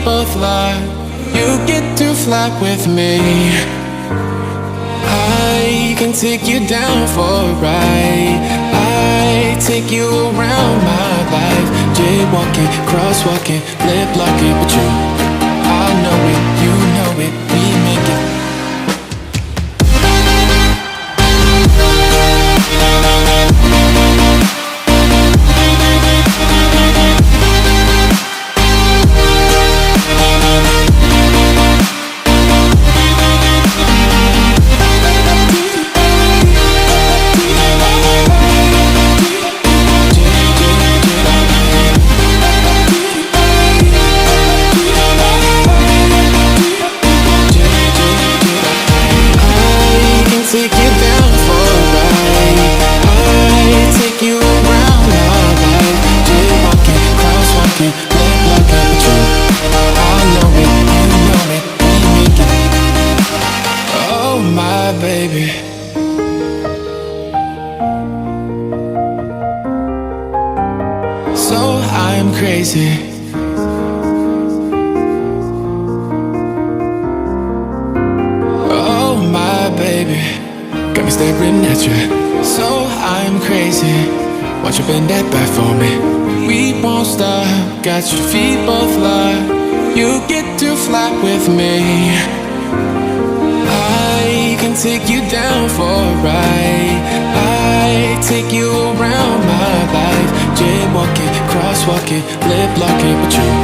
both lie. You get to fly with me. I can take you down for a ride. I take you around my life. Jaywalking, crosswalking, lip locking. But you, I know it, you know it, we make it. Baby, so I'm crazy. Oh my baby, got me staring at you. So I'm crazy. Won't you bend that back for me? We won't stop. Got your feet both locked. You get to fly with me. I can take you down for a ride. I take you around my life. Jaywalking, crosswalking, lip locking. But you,